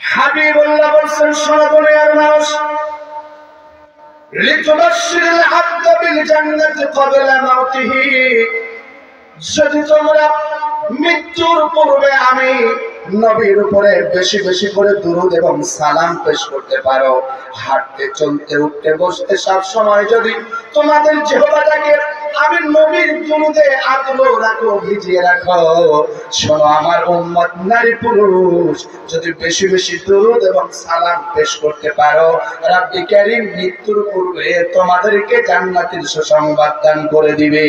হাবিবুল্লাহ বলছেন, শোনো দুনিয়ার মানুষ, লিতুবাশশিরিল আবদা বিল জান্নাতি ক্বাবলা মাউতিহি, যদি তোমরা মৃত্যুর পূর্বে আমি নবীর উপরে বেশি বেশি করে দুরূদ এবং সালাম পেশ করতে পারো, হাঁটতে চলতে উঠতে বসতে সব সময় যদি তোমাদের জিহ্বাটাকে আমি নবীর দুরূদে আতলো রাখো, ভিজিয়ে রাখো, শোনো আমার উম্মত নারী পুরুষ যদি বেশি বেশি দুরূদ এবং সালাম পেশ করতে পারো, রাব্বি কারীম মৃত্যুর পূর্বে তোমাদেরকে জান্নাতের সুসংবাদ দান করে দিবে।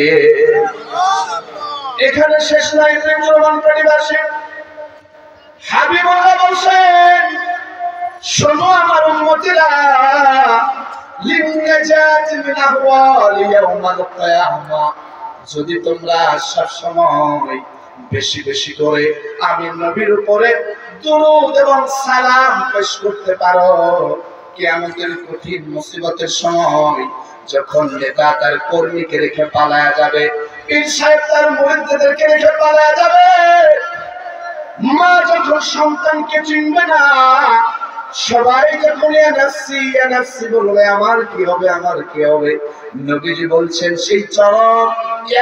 এখানে শেষ নাই, প্রমাণ পরিবাসী হাবিবুল্লাহ বলছেন, শোনো আমার উম্মতেরা, লিন্নাজাত মিন আহওয়ালি ইয়াউমাল কিয়ামা, যদি তোমরা সব সময় বেশি বেশি করে আমি নবীর উপরে দুরূদ এবং সালাম পেশ করতে পারো, কিয়ামতের কঠিন মুসিবতের সময় যখন নেতা তার কর্মীকে রেখে পালায়া যাবে, পীর সাহেব তার মুরিদদেরকে রেখে পালায়া যাবে, মা যখন সন্তানকে চিনবে না, সবাই যখন ইয়া নাফসি বলবে, আমার কি হবে আমার কি হবে, নবীজি বলছেন সেই চরম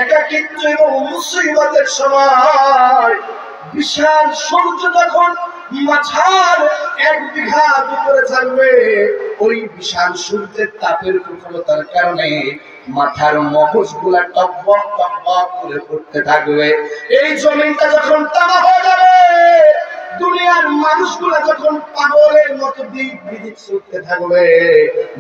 একাকিত্ব এবং মুসিবতের সময় বিশাল সূর্য যখন মাথার 1 বিঘা উপরে থাকবে, ওই বিশাল সূর্যের তাপের প্রখরতার কারণে মাথার মগজগুলা টকবক টকবক করে পড়তে থাকবে, এই জমিনটা যখন তামা হয়ে যাবে, দুনিয়ার মানুষগুলা যখন পাগলের মতো দিক বিদিক ছুটতে থাকবে,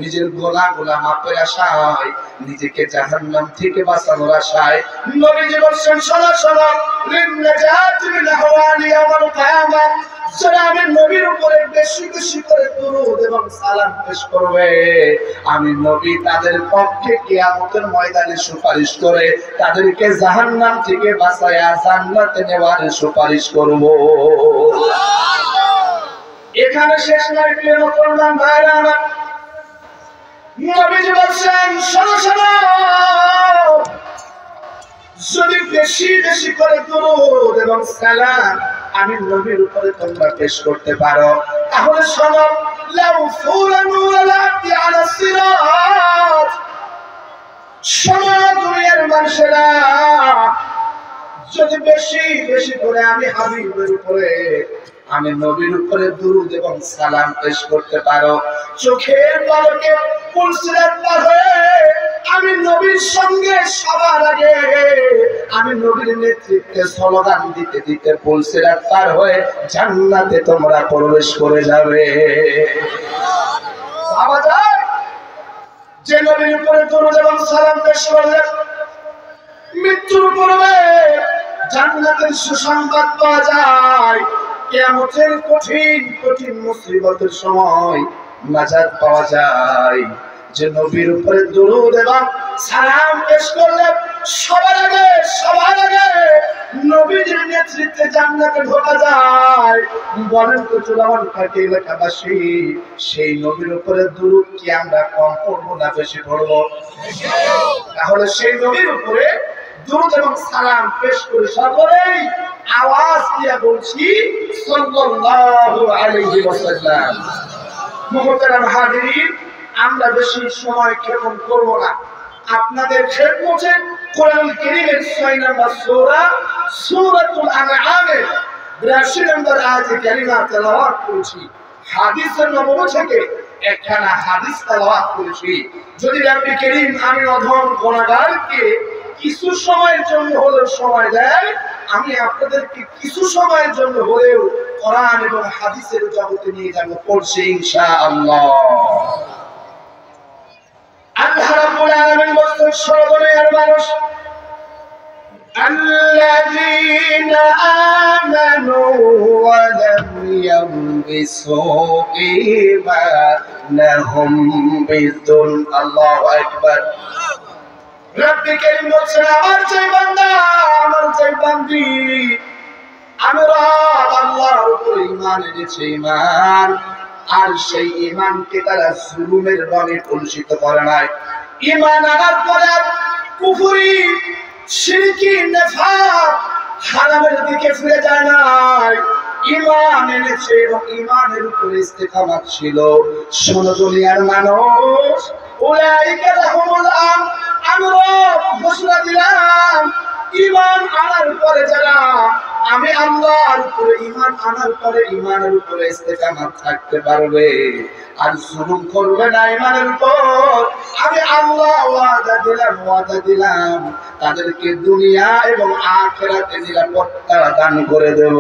নিজের গোলা মাপের আশায়, নিজেকে জাহান্নাম থেকে বাঁচানোর আশায়, নবীজি বলছেন, শোনো শোনো, লিন্নাজাত মিন আহওয়ালি ইয়াউমাল কিয়ামা, যারা আমি নবীর উপরে বেশি বেশি করে দুরূদ এবং সালাম পেশ করবে, আমি নবী তাদের পক্ষে কিয়ামতের ময়দানে সুপারিশ করে তাদেরকে জাহান্নাম থেকে বাঁচায়া জান্নাতে নেওয়ার সুপারিশ করব। এখানে শেষ নয়, প্রিয় মুসলমান ভাইরা আমার, নবীজি বলছেন, শোনো শোনো, যদি বেশি বেশি করে দুরূদ এবং সালাম আমি নবীর উপরে তোমরা পেশ করতে পারো, তাহলে শোনো, লাউ ফুরানু আলাতি আলা সিরাত, শোনো দুনিয়ার মানুষেরা, যদি বেশি বেশি করে আমি হাবিবের উপরে আমি নবীর উপরে দুরূদ এবং সালাম পেশ করতে পারো, চোখের পলকে পুলসিরাত পার হয়ে আমি নবীর সঙ্গে সবার আগে আমি নবীর নেতৃত্বে স্লোগান দিতে দিতে পুলসিরাত পার হয়ে জান্নাতে তোমরা প্রবেশ করে যাবে। ভাবা যায়, যে নবীর উপরে দুরূদ এবং সালাম পেশ করলে মৃত্যুর পূর্বে জান্নাতের সুসংবাদ পাওয়া যায়, কিয়ামতের কঠিন কঠিন মুসিবতের সময় নাজাত পাওয়া যায়, যে নবীর উপরে দুরূদ এবং সালাম পেশ করলে সবার আগে নবীজির নেতৃত্বে জান্নাতে ঢোকা যায়। বলেন তো চূড়ান্ত কাটে এলাকাবাসী, সেই নবীর উপরে দুরূদ কি আমরা কম পড়বো না বেশি পড়বো? তাহলে সেই নবীর উপরে দুরূদ এবং সালাম পেশ করে সকলেই আওয়াজ দিয়ে বলছি, সাল্লাল্লাহু আলাইহি ওয়াসাল্লাম। মুহতারাম হাজিরিন, আমরা বেশি সময় ক্ষেপণ করব না, আপনাদের খেদমতে কোরআন কারীমের 6 নম্বর সূরা সূরাতুল আনআমের 82 নম্বর আয়াতে কারিমা তেলাওয়াত করেছি। হাদিসের নববী থেকে একখানা হাদিস তেলাওয়াত করেছি। যদি রব্বি কারীম আমি অধম গুনাহগারকে কিছু সময়ের জন্য হলেও সময় দেয়, আমি আপনাদেরকে কিছু সময়ের জন্য হলেও কোরআন এবং হাদিসের জগতে নিয়ে যাব, পড়ছি ইনশাআল্লাহ। আল্লাহ রাব্বুল আলামিন বলেন, সর্বদয়ার মানুষ, আল্লাযীনা আমানু ওয়া লাম ইয়ালবিসু ঈমানাহুম বিযুলম। আল্লাহু আকবার। রব্বি কারীম বলেন, আমার চাই বান্দা, আমার চাই বান্দি, আমি রব আল্লাহর উপর ঈমান এনেছে, ঈমান, আর সেই ঈমানকে তারা জুলুমের রঙে কলুষিত করে নাই। ঈমান আনার পরে কুফরি, শিরকি, নিফাক, হারামের দিকে ফিরে যায় নাই। ঈমান এনেছে এবং ঈমানের উপরে ইস্তেকামাত ছিল। শোনো দুনিয়ার মানুষ, উলাইকা লাহুমুল আম, আমরা ঘোষণা দিলাম ঈমান আনার পরে যারা আমি আল্লাহর উপরে ঈমান আনার পরে ঈমানের উপরে ইস্তেকামাত থাকতে পারবে আর জুলুম করবে না ঈমানের উপর, আমি আল্লাহ ওয়াদা দিলাম তাদেরকে দুনিয়া এবং আখিরাতে নিরাপত্তা দান করে দেব।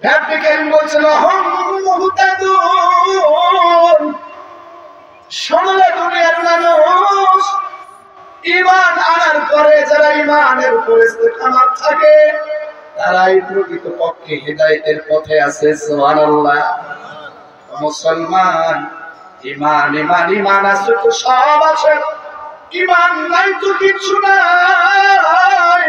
নবী করিম বলেছেন হুম মুহতাদুন, শোনো দুনিয়ার মানুষ, ঈমান আনার পরে যারা ঈমানের উপরে ইস্তেকামাত থাকে তারাই প্রকৃতপক্ষে হিদায়াতের পথে আছে। সুবহানাল্লাহ। মুসলমান ঈমান আছে তো সব আছে, ঈমান নাই তো কিছু নাই।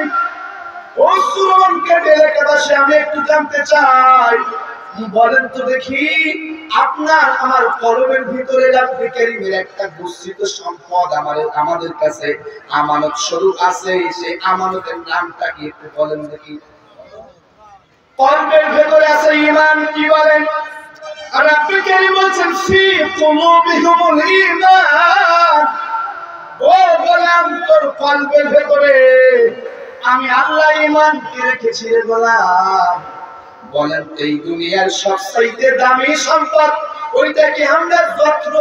ও সুরন কেটে লেখাবাসে আমি একটু জানতে চাই, বলেন তো দেখি আপনার আমার কলমের ভিতরে নবী কারীমের একটা গচ্ছিত সম্পদ আমাদের কাছে আমানত স্বরূপ আছে, সেই আমানতের নামটা কি একটু বলেন দেখি। কলমের ভিতরে আছে ঈমান, কি বলেন? আর নবী কারীম বলেন ফি কুলুবিহিমুল ঈমান, ও গোলাম তোর কলমের ভিতরে আমি আল্লাহ ঈমানকে রেখেছি রে গোলাম। বলেন এই দুনিয়ার সবচাইতে দামি সম্পদ ওইটা কি আমরা যত্র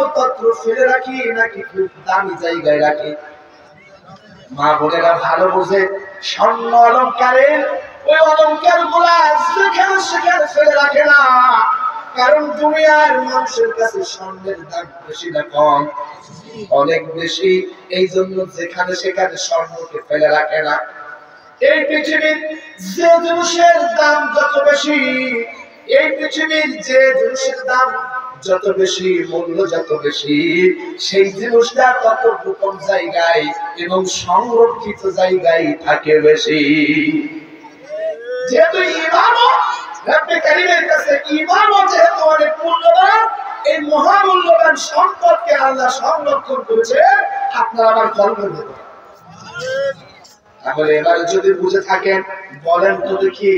ফেলে রাখি নাকি খুব দামি জায়গায় রাখি? মা বোনেরা ভালো বোঝে, স্বর্ণ অলংকারের ওই অলংকার গুলা সেখানে ফেলে রাখে না, কারণ দুনিয়ার মানুষের কাছে স্বর্ণের দাম বেশি না কম? অনেক বেশি। এই জন্য যেখানে সেখানে স্বর্ণকে ফেলে রাখে না। এই পৃথিবীর যে জিনিসের দাম যত বেশি, এই পৃথিবীর যে জিনিসের দাম যত বেশি, মূল্য যত বেশি, সেই জিনিসটা তত গোপন জায়গায় এবং সংরক্ষিত জায়গায় থাকে বেশি। যেহেতু ঈমানও নবী কারীমের কাছে ঈমানও যেহেতু অনেক মূল্যবান, এই মহামূল্যবান সম্পদকে আল্লাহ সংরক্ষণ করেছে আপনার আমার কলমের ভিতরে। তাহলে এবারে যদি বুঝে থাকেন, বলেন তো দেখি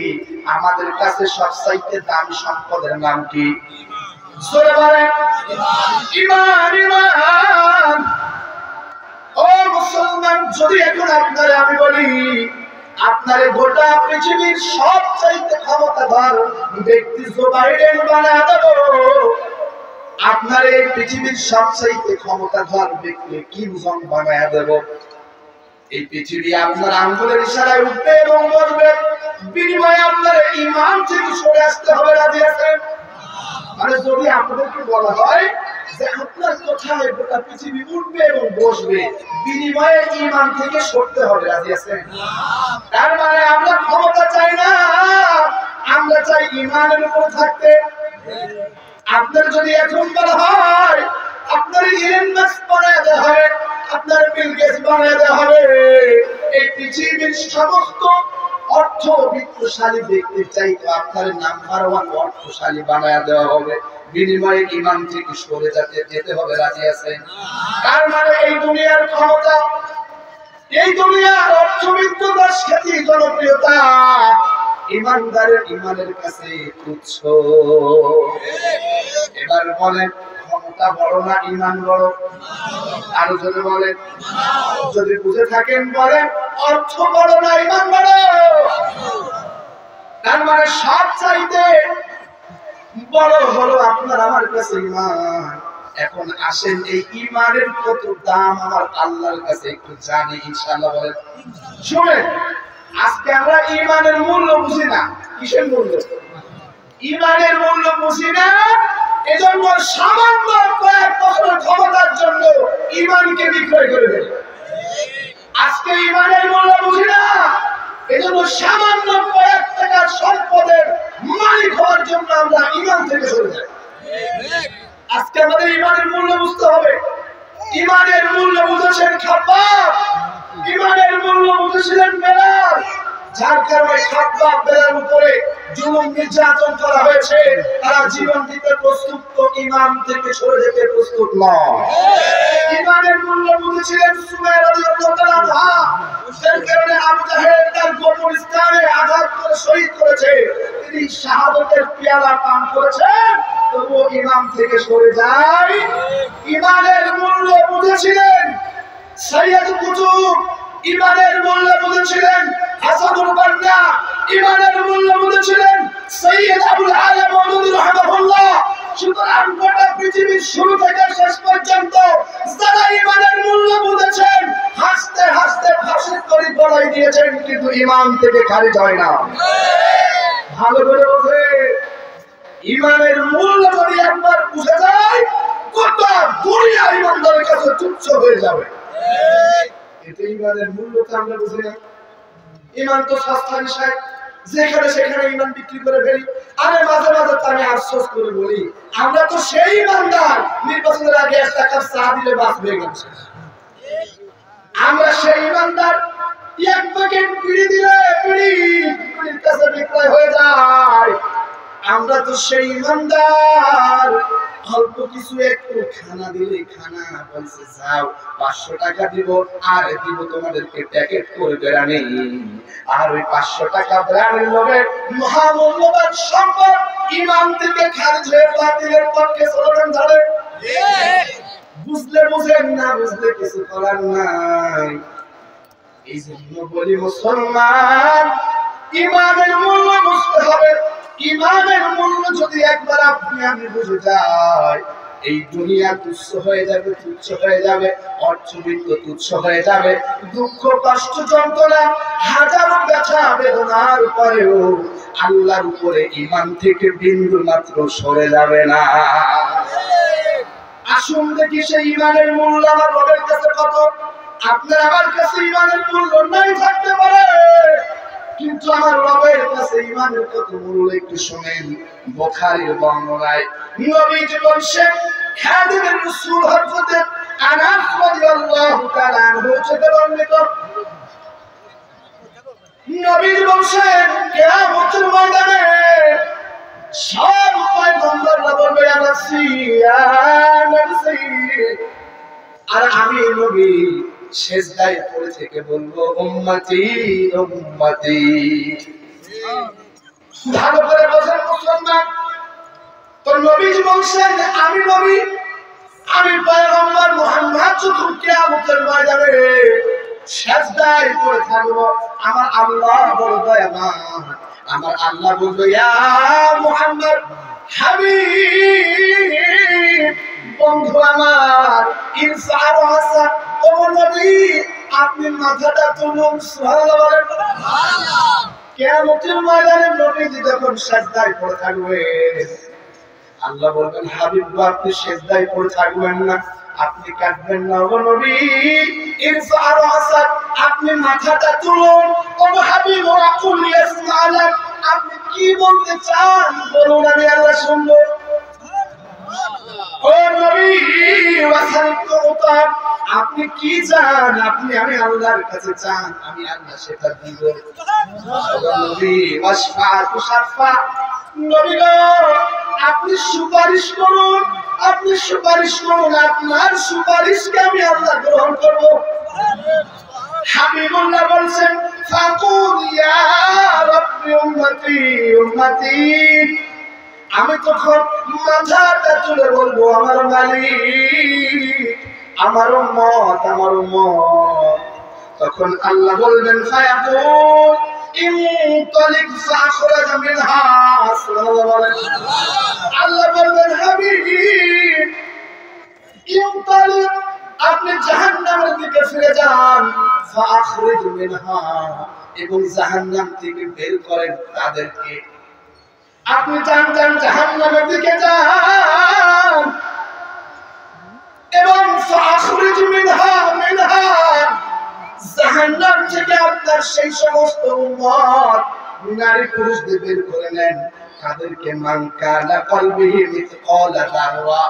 আমাদের কাছে সবচাইতে দামি সম্পদের নাম কি? জোরে বলেন ঈমান। ঈমান। ও মুসলমান, যদি এখন আপনারে আমি বলি আপনারে গোটা পৃথিবীর সবচাইতে ক্ষমতাধর ব্যক্তি জো বাইডেন বানায় দেব, আপনার এই পৃথিবীর সবচাইতে ক্ষমতাধর ব্যক্তি কিম জং বানায় দেব, এই পৃথিবী আপনার আঙ্গুলের ইশারায় উঠবে এবং বসবে, বিনিময়ে আপনার ঈমান থেকে সরে আসতে হবে। রাজি আছেন? মানে যদি আপনাদেরকে বলা হয় যে আপনার কোথায় গোটা পৃথিবী উঠবে এবং বসবে, বিনিময়ে ঈমান থেকে সরতে হবে, রাজি আছেন? তার মানে আমরা ক্ষমতা চাই না, আমরা চাই ঈমানের উপর থাকতে। আপনার যদি এখন বলা হয় আপনার ইলন মাস্ক বানায় দেওয়া হবে, আপনার বিল গেটস বানায় দেওয়া হবে, এই পৃথিবীর সমস্ত অর্থবিত্তশালী ব্যক্তির চাইতে আপনার নাম্বার 1 অর্থশালী বানায় দেওয়া হবে, বিনিময়ে ঈমান থেকে সরে যেতে হবে। রাজি আছেন? তার মানে এই দুনিয়ার ক্ষমতা, এই দুনিয়ার অর্থবিত্ততার খ্যাতি, জনপ্রিয়তা ঈমানদারের ঈমানের কাছে তুচ্ছ। এবার বলেন ক্ষমতা বড় না ঈমান বড়? আরো যদি বলেন, যদি বুঝে থাকেন বলেন অর্থ বড় না ঈমান বড়? তার মানে সব চাইতে বড় হলো আপনার আমার কাছে ঈমান। এখন আসেন এই ঈমানের কত দাম আমার আল্লাহর কাছে একটু জানি ইনশাআল্লাহ। বলেন শুনেন, আজকে আমরা ঈমানের মূল্য বুঝি না। কিসের মূল্য? ঈমানের মূল্য বুঝি না, এজন্য সামান্য কয়েক বছর ক্ষমতার জন্য ঈমানকে বিক্রয় করে দেয়। আজকে ঈমানের মূল্য বুঝি না, এজন্য সামান্য কয়েক টাকার সম্পদের মালিক হওয়ার জন্য আমরা ঈমান থেকে সরে যাই। আজকে আমাদের ঈমানের মূল্য বুঝতে হবে। ঈমানের মূল্য বুঝেছেন খাব্বাব, ঈমানের মূল্য বুঝেছিলেন বেলাল, যার কারণে সাতবারের উপরে জুলুম নির্যাতন করা হয়েছে, তারা জীবন দিতে প্রস্তুত, তো ঈমান থেকে সরে যেতে প্রস্তুত নয়। ঈমানের মূল্য বুঝেছিলেন সুমাইয়া রাদিয়াল্লাহু তাআলা, যার কারণে আবু জাহেল তার গোপন স্থানে আঘাত করে শহীদ করেছে। তিনি শাহাদাতের পেয়ালা পান করেছেন, তবুও ঈমান থেকে সরে যায়। ঈমানের মূল্য বুঝেছিলেন সাইয়্যিদ কুতুব, ঈমানের মূল্য বুঝেছিলেন হাসানুল বান্না, ঈমানের মূল্য বুঝেছিলেন সৈয়দ আবুল আলা মওদুদী রাহিমাহুল্লাহ। সুতরাং গোটা পৃথিবীর শুরু থেকে শেষ পর্যন্ত যারা ঈমানের মূল্য বুঝেছেন, হাসতে হাসতে ফাঁসির দড়ি গলায় দিয়েছেন, কিন্তু ঈমান থেকে খারিজ হয় না। ভালো করে বোঝে, ঈমানের মূল্য যদি একবার বুঝে যায়, গোটা দুনিয়া ঈমানদারের কাছে তুচ্ছ হয়ে যাবে। এতে ঈমানের মূল্যটা আমরা বুঝি না। ঈমান তো সস্তা বিষয়, যেখানে সেখানে ঈমান বিক্রি করে ফেলি। আরে মাঝে মাঝে তো আমি আফসোস করে বলি, আমরা তো সেই ঈমানদার নির্বাচনের আগে 1 কাপ চা দিলে বাস হয়ে গেছে। আমরা সেই ঈমানদার, এক প্যাকেট বিড়ি দিলে বিড়ির কাছে বিক্রয় হয়ে যায়। আমরা তো সেই ঈমানদার, অল্প কিছু একটু খানা দিলে খানা বলছে যাও 500 টাকা দিব, আর দিব তোমাদেরকে প্যাকেট করে বেরানি। আর ওই 500 টাকা বেরানির লোভে মহামূল্যবান সম্পদ ঈমান থেকে খারিজ হয়ে বাতিলের পক্ষে স্লোগান ধরে। বুঝলে বুঝেন, না বুঝলে কিছু করার নাই। এই জন্য বলি মুসলমান, ঈমানের মূল্য বুঝতে হবে। ঈমানের মূল্য যদি একবার আপনি আমি বুঝে যাই, এই দুনিয়া তুচ্ছ হয়ে যাবে, তুচ্ছ হয়ে যাবে, অর্থবিত্ত তুচ্ছ হয়ে যাবে। দুঃখ কষ্ট যন্ত্রণা হাজারো ব্যথা বেদনার পরেও আল্লাহর উপরে ঈমান থেকে বিন্দু মাত্র সরে যাবে না। আসুন দেখি সেই ঈমানের মূল্য আমার রবের কাছে কত। আপনার আমার কাছে ঈমানের মূল্য নাই থাকতে পারে, কিন্তু আমার রবের কাছে ঈমানের কত মূল্য একটু শুনেন। বুখারীর বর্ণনায় নবীজি বলেন, খাদিমের রাসূল হযরত আনাস রাদিয়াল্লাহু তাআলা আনহু থেকে বর্ণিত, নবীজি বলেন কিয়ামতের ময়দানে সব পয়গম্বররা বলবে ইয়া নাফসি ইয়া নাফসি, আর আমি নবী সেজদায় পড়ে থেকে বলবো উম্মতি উম্মতি। ভালো করে বোঝেন মুসলমান, তো নবীজি বলছেন আমি নবী, আমি পয়গম্বর মুহাম্মদ যখন কিয়ামতের ময়দানে সেজদায় পড়ে থাকবো, আমার আল্লাহ বড় দয়াবান, আমার আল্লাহ বলবে ইয়া মুহাম্মদ হাবিব, বন্ধু আমার ইরফা রাসা, ও নবী আপনি মাথাটা তুলুন। সুবহানাল্লাহ বলেন। সুবহানাল্লাহ। কিয়ামতের ময়দানে নবীজি যখন সিজদায় পড়ে থাকবে, আল্লাহ বলবেন হাবিব আপনি সিজদায় পড়ে থাকবেন না, আপনি কাঁদবেন না। ও নবী ইরফা রাসা, আপনি মাথাটা তুলুন। ও হাবিব রাকুল ইয়াসমা'না, আপনি কি বলতে চান বলুন, আমি আল্লাহ শুনবো। ও নবী ওয়াসালতুকা, আপনি কি চান, আপনি আমি আল্লাহর কাছে চান, আমি আল্লাহ সেটা দিব। নবী ওয়াসফা'তু শাফা, নবী গো আপনি সুপারিশ করুন, আপনি সুপারিশ করুন, আপনার সুপারিশকে আমি আল্লাহ গ্রহণ করব। হাবিবুল্লাহ বলছেন ফাকুল ইয়া রাব্বি উম্মতি উম্মতি, আমি তখন মাথাটা তুলে বলবো আমার মালিক, আমার উম্মত আমার উম্মত। তখন আল্লাহ বলবেন ফায়াকুল ইনতালিক ফাখরাজ মিনহা। সুবহানাল্লাহ বলেন। আল্লাহ বলবেন হাবিব ইনতালিক, আপনি জাহান্নামের দিকে ফিরে যান, ফাখরিজ মিনহা, এবং জাহান্নাম থেকে বের করেন তাদেরকে। আপনি যান যান জাহান্নামের দিকে যান, এবং ফাখরিজ মিনহা মিনহা, জাহান্নাম থেকে আপনার সেই সমস্ত উম্মত নারী পুরুষদের বের করে নেন। তাদেরকে মান কানা কলবিহি মিসকালা যাররা,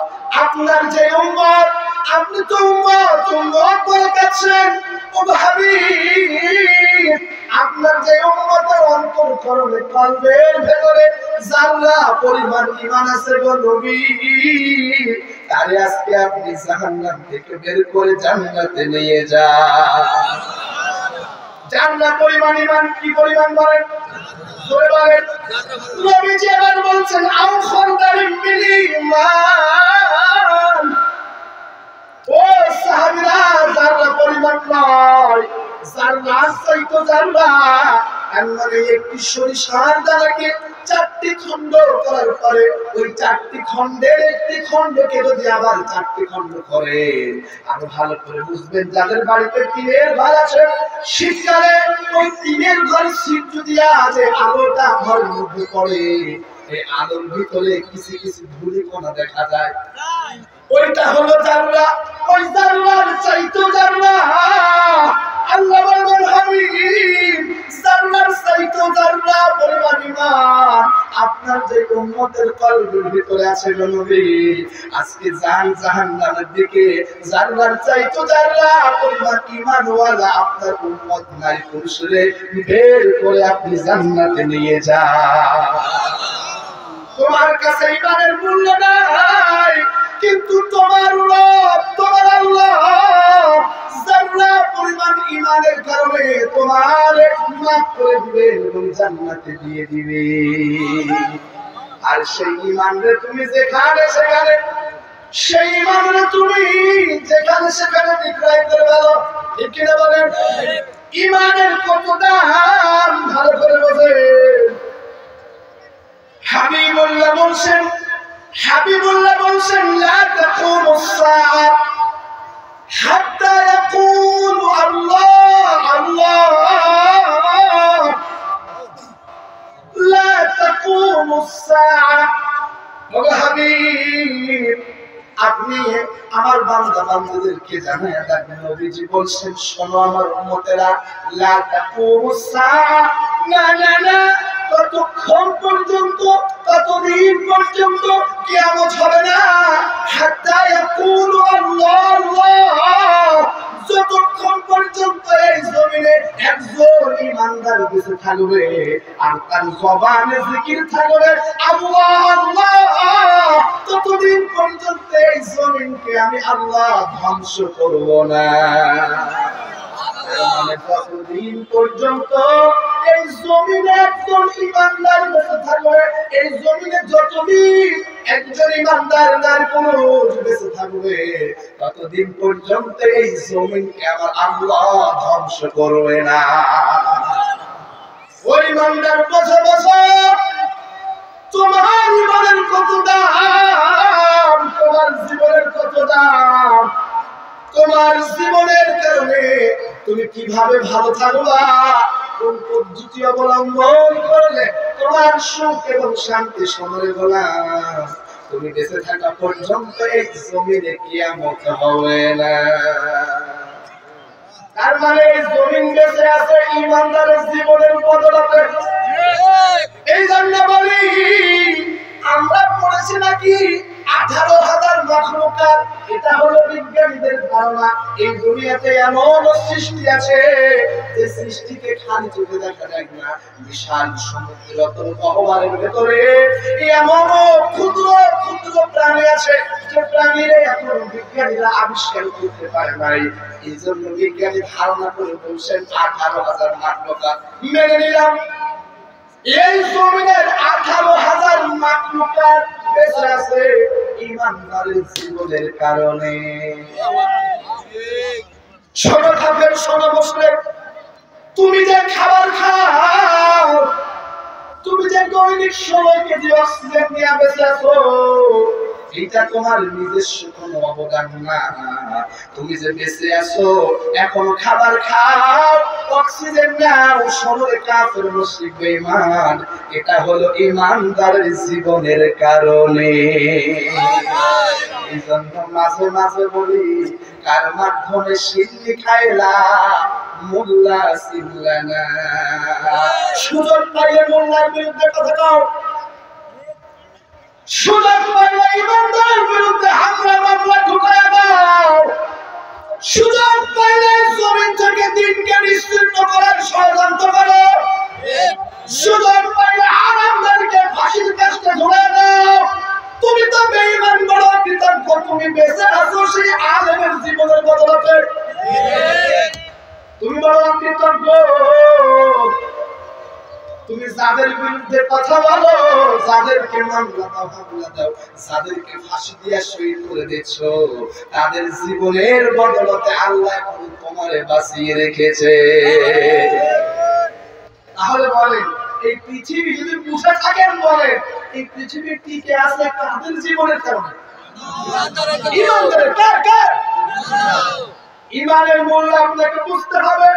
আপনার যে উম্মত, আপনি তো উম্মত উম্মত বলে কাছেন, ও হাবিব, আপনার যে উম্মতের অন্তঃকরণে কলবের ভেতরে যারা পরিমাণ ঈমান আছে গো নবী, তারে আজকে আপনি জাহান্নাম থেকে বের করে জান্নাতে নিয়ে যান। জান্নাত পরিমাণ ঈমান কি পরিমাণ বলেন? জোরে বলেন। নবীজি আবার বলছেন আও খরদারিন মিন ঈমান। ও সাহাবীরা, যারা পরিমাণ নয়, যারা চাইতো যারা, মানে একটি সরিষার দানাকে 4টি খণ্ড করার পরে ওই 4টি খণ্ডের একটি খণ্ডকে যদি আবার 4টি খণ্ড করে, আরো ভালো করে বুঝবেন, যাদের বাড়িতে টিনের ঘর আছে, শীতকালে ওই টিনের ঘর শীত যদি আছে, আলোটা ঘরের মধ্যে পড়ে, এই আলোর ভিতরে কিছু কিছু ধুলি কণা দেখা যায়, ওইটা হলো জান্নাত। ওই জান্নাত চাইতো জান্নাত। আল্লাহ বলেন হাবিব, জান্নাত চাইতো জান্নাত পরিমাণ ঈমান আপনার যে উম্মতের কলবের ভিতরে আছে গো নবী, আজকে জাহান্নামের দিকে জান্নাত চাইতো জান্নাত পরিমাণ ঈমানওয়ালা আপনার উম্মত নারী পুরুষরে বের করে আপনি জান্নাতে নিয়ে যান। তোমার কাছে ঈমানের মূল্য নাই, কিন্তু তোমার রব, তোমার আল্লাহ জান্নাত পরিমাণ ঈমানের কারণে তোমার মাফ করে দিবে এবং জান্নাতে দিয়ে দিবে। আর সেই ঈমানরে তুমি যেখানে সেখানে, সেই ঈমানরে তুমি যেখানে সেখানে বিক্রয় করে ফেলো, ঠিক কিনা বলেন? ঈমানের কত দাম ভালো করে বোঝেন। হাবিবুল্লাহ বলছেন লা তাকুমুস সাআ হাত্তা ইয়াকুলু আল্লাহ আল্লাহ, লা তাকুমুস সাআ। ও হাবিব, আপনি আমার বান্দা বান্দীদেরকে জানায়া দেন, নবীজি বলছেন শোনো আমার উম্মতেরা, লা তাকুমুস সাআ, না না না, ততক্ষণ পর্যন্ত, ততদিন পর্যন্ত কিয়ামত হবে না, হাত্তা ইয়াকুলু আল্লাহ আল্লাহ, যতক্ষণ পর্যন্ত এই জমিনে একজন ঈমানদার বেঁচে থাকবে আর তার জবানে জিকির থাকবে আল্লাহ আল্লাহ, ততদিন পর্যন্ত এই জমিনকে আমি আল্লাহ ধ্বংস করব না। মানে কতদিন পর্যন্ত এই জমিনে একজন ঈমানদার বেঁচে থাকবে, এই জমিনে যতদিন একজন ঈমানদার নারী পুরুষ বেঁচে থাকবে, ততদিন পর্যন্ত এই জমিনকে আমার আল্লাহ ধ্বংস করবে না। ওই ঈমানদার বসে বসে তোমার ঈমানের কত দাম, তোমার জীবনের কত দাম, তোমার জীবনের কারণে তুমি কিভাবে ভালো থাকবা, কোন পদ্ধতি অবলম্বন করলে তোমার সুখ এবং শান্তি সমরে গোলাম তুমি বেঁচে থাকা পর্যন্ত এই জমিনে কিয়ামত হবে না। তার মানে এই জমিন বেঁচে আছে ঈমানদারের জীবনের বদলাতে। এই জন্য বলি, আমরা পড়েছি নাকি 18,000 মাখলুকাত, এটা হলো বিজ্ঞানীদের ধারণা। এই দুনিয়াতে এমন সৃষ্টি আছে যে সৃষ্টিকে খালি চোখে দেখা যায় না, বিশাল সমুদ্রের অতল গহ্বরের ভেতরে এমন ক্ষুদ্র ক্ষুদ্র প্রাণী আছে যে প্রাণীরা এখন বিজ্ঞানীরা আবিষ্কার করতে পারে নাই। এই জন্য বিজ্ঞানী ধারণা করে বলছেন 18,000 মাখলুকাত। মেনে নিলাম এই জমিনের 18,000 মাখলুকাত বেঁচে আছে ঈমানদারের জীবনের কারণে। ছোট থাকেন শোনো মুসলিম, তুমি যে খাবার খাও, তুমি যে দৈনিক 16 কেজি অক্সিজেন নিয়ে বেঁচে আছো, এটা তোমার নিজস্ব কোনো অবদান না। তুমি যে বেঁচে আছো, এখনো খাবার খাও, অক্সিজেন নাও, শহরে কাফের মুশরিক বেঈমান, এটা হলো ঈমানদারের জীবনের কারণে। এই জন্য মাঝে মাঝে বলি, কার মাধ্যমে সিদ্ধি খাইলা মোল্লা সিল্লানা, সুযোগ পাইলে মোল্লার বিরুদ্ধে কথা কও, সুযোগ পাইলে ঈমানদারের বিরুদ্ধে হামলা মামলা ঢুকায়া দাও, সুযোগ পাইলে জমিন থেকে সুযোগ পাইলে আরামদারকে ফাঁসির কাস্টে ঝুলে দাও। তুমি তো বেঈমান, বড় কৃতজ্ঞ, তুমি বেঁচে আছো সেই আলেমের জীবনের বদলাতে। তুমি বড় কৃতজ্ঞ, তুমি যাদের বিরুদ্ধে কথা বলো, যাদেরকে মামলা দাও, যাদেরকে ফাঁসি দিয়ে শহীদ করে দিচ্ছ, তাদের জীবনের বদলাতে আল্লাহ তোমারে বাঁচিয়ে রেখেছে। তাহলে বলেন, এই পৃথিবী যদি বুঝে থাকেন, বলেন এই পৃথিবী টিকে আছে কাদের জীবনের কারণে? ইমানদারের। কার? ইমানের মূল্য আপনাকে বুঝতে হবে।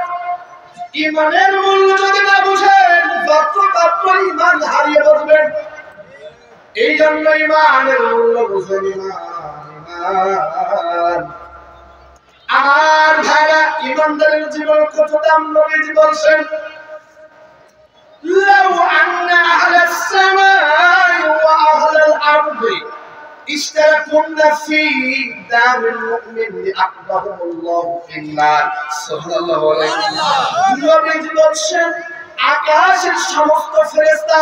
ইমানের মূল্য যদি না বুঝেন, যত্র ইমান হারিয়ে বসবেন। এই জন্য ইমানের মূল্য বুঝেন। আমার ভাইরা, ইমানদারের জীবন কত দাম নবীজি বলছেন, লাউ আন্না আহলাস সামাই ওয়া আহলাল আরদি ইশতারাকুনা ফি দারিল মুমিন আকবাহুল্লাহু ফিন্নার। সুবহানাল্লাহ। নবীজি বলছেন, আকাশের সমস্ত ফেরেশতা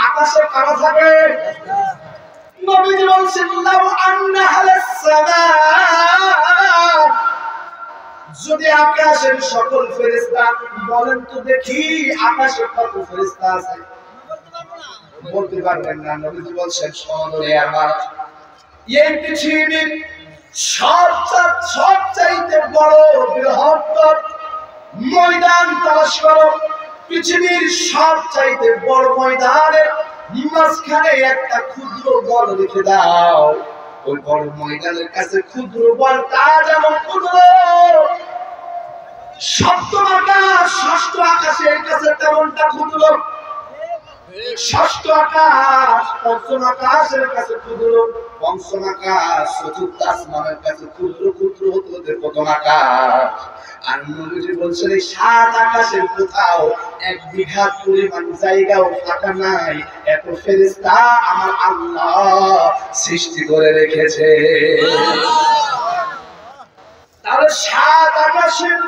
আকাশে কারা থাকে? নবীজি বলছেন, লাউ আন্না আহলাস সামাই, যদি আকাশের সকল ফেরেশতা, বলেন তো দেখি আকাশে কত ফেরেশতা আছে? বলতে পারবেন না। নবীজি বলছেন, শোনো আমার, এই পৃথিবীর সবচাইতে বড় বৃহত্তর ময়দান তালাশ করো। পৃথিবীর সবচাইতে বড় ময়দানের মাঝখানে একটা ক্ষুদ্র বল রেখে দাও। ওই বড় ময়দানের কাছে ক্ষুদ্র বলটা যেমন ক্ষুদ্র, সপ্তম আকাশ ষষ্ঠ আকাশের কাছে তেমনটা ক্ষুদ্র, ষষ্ঠ আকাশ পঞ্চম আকাশের কাছে ক্ষুদ্র, পঞ্চম আকাশ চতুর্থ আসমানের কাছে ক্ষুদ্র ক্ষুদ্র হতে প্রথম আকাশ। আর নবীজি বলছেন, এই সাত আকাশের কোথাও এক বিঘা পরিমাণ জায়গাও ফাঁকা নাই, এত ফেরেশতা আমার আল্লাহ সৃষ্টি করে রেখেছে। তাহলে সাত আকাশের